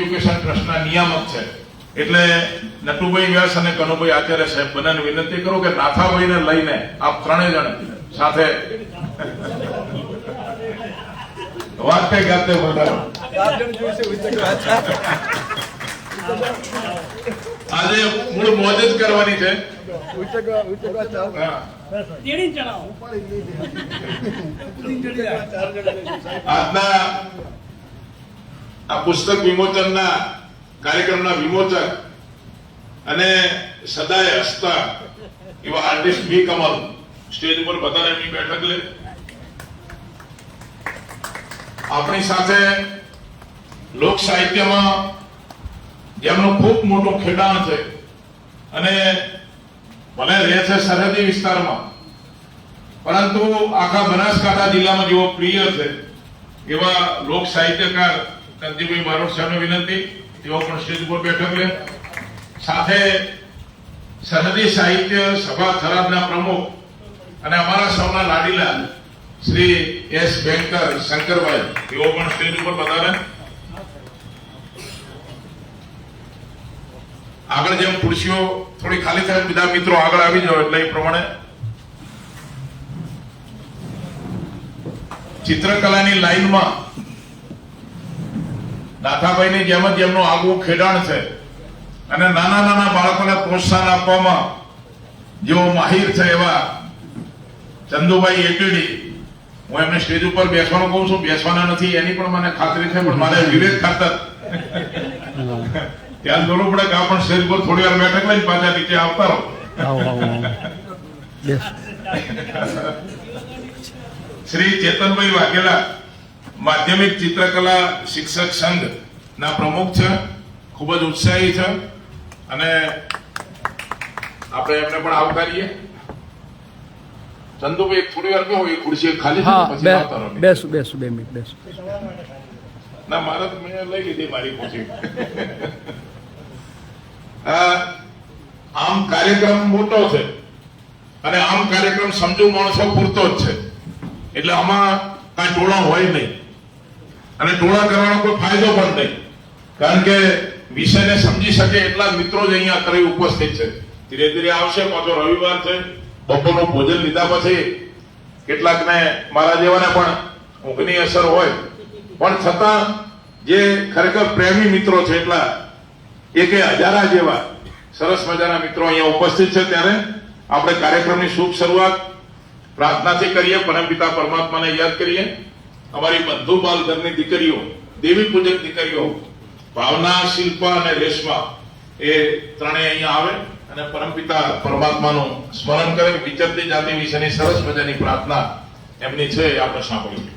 Education ટ્રસ્ટના નિયામક છે. એટલે નટુભાઈ વ્યાસ અને કનુભાઈ આચાર્ય સાહેબ બંનેને વિનંતી કરું કે નાથાભાઈને લઈને આપ ત્રણેય જણ સાથે વાતે ગાતે બોલાવો. આજે મૂળ મોજ જ કરવાની છે. આજના આ પુસ્તક વિમોચનના કાર્યક્રમના વિમોચક અને સદાય હસતા એવા આર્ટિસ્ટ બી કમલ સ્ટેજ ઉપર બધા એમની બેઠક લે. આપણી સાથે લોક સાહિત્યમાં જેમનું ખૂબ મોટું ખેડાણ છે અને ભલે રહે છે સરહદી વિસ્તારમાં, પરંતુ આખા બનાસકાંઠા જિલ્લામાં જેવો પ્રિય છે એવા લોક સાહિત્યકાર કંજીભાઈ બારોટ સાહેબને વિનંતી, તેઓ પણ સ્ટેજ ઉપર બેઠક લે. સાથે સરહદી સાહિત્ય સભા થરાદના પ્રમુખ અને અમારા સૌના લાડીલા શ્રી એસ બેંકર શંકરભાઈ, તેઓ પણ સ્ટેજ ઉપર પધારે. આગળ જેમ ખુરશીઓ થોડી ખાલી થાય બીજા મિત્રો આગળ આવી જાવ એટલે એ પ્રમાણે ચિત્રકલાની લાઈનમાં નાથાભાઈની જેમ જ જેમનું આગવું ખેડાણ છે અને નાના નાના બાળકોને પ્રોત્સાહન આપવામાં જેઓ માહિર છે એવા ચંદુભાઈ એટીડી, હું એમને સ્ટેજ ઉપર બેસવાનું કહું છું, બેસવાના નથી એની પણ મને ખાતરી છે, પણ મારે વિવેક ખાતર ધ્યાન દોરવું પડે કે આપણે સ્ટેજ પર થોડી વાર બેઠક લઈને પાછા નીચે આવતા રહો. શ્રી ચેતનભાઈ વાઘેલા માધ્યમિક ચિત્રકલા શિક્ષક સંઘ ના પ્રમુખ છે, ખૂબ જ ઉત્સાહી છે અને આપણે એમને પણ આવકારીએ. ચંદુભાઈ થોડી વાર કેવું એ ખુરશી ખાલી બેસું 2 મિનિટ બેસું. ના મારે તો મેં લઈ લીધી મારી ખુરશી. આમ કાર્યક્રમ મોટો છે અને આમ કાર્યક્રમ સમજુ માણસો પૂરતો જ છે, એટલે આમાં કાંઈ ટોળા હોય નહીં અને ટોળા કરવાનો કોઈ ફાયદો પણ નહીં, કારણ કે વિષયને સમજી શકે એટલા મિત્રો જ અહીંયા અત્યારે ઉપસ્થિત છે. ધીરે ધીરે આવશે. પાછો રવિવાર છે, બપોરનું ભોજન લીધા પછી કેટલાકને મારા જેવાને પણ ઊંઘની અસર હોય, પણ છતાં જે ખરેખર પ્રેમી મિત્રો છે એટલા એકે હજારા જેવા સરસ મજાના મિત્રો અહીંયા ઉપસ્થિત છે. ત્યારે આપણે કાર્યક્રમની શુભ શરૂઆત પ્રાર્થનાથી કરીએ, પરમપિતા પરમાત્માને યાદ કરીએ. અમારી બંધુ બાલ ઘરની દીકરીઓ, દેવી પૂજક દીકરીઓ ભાવના, શિલ્પા અને રેશમા એ ત્રણેય અહીંયા આવે અને પરમપિતા પરમાત્માનું સ્મરણ કરે. વિચરતી જાતિ વિશેની સરસ મજાની પ્રાર્થના એમની છે, આપણે સાંભળીએ.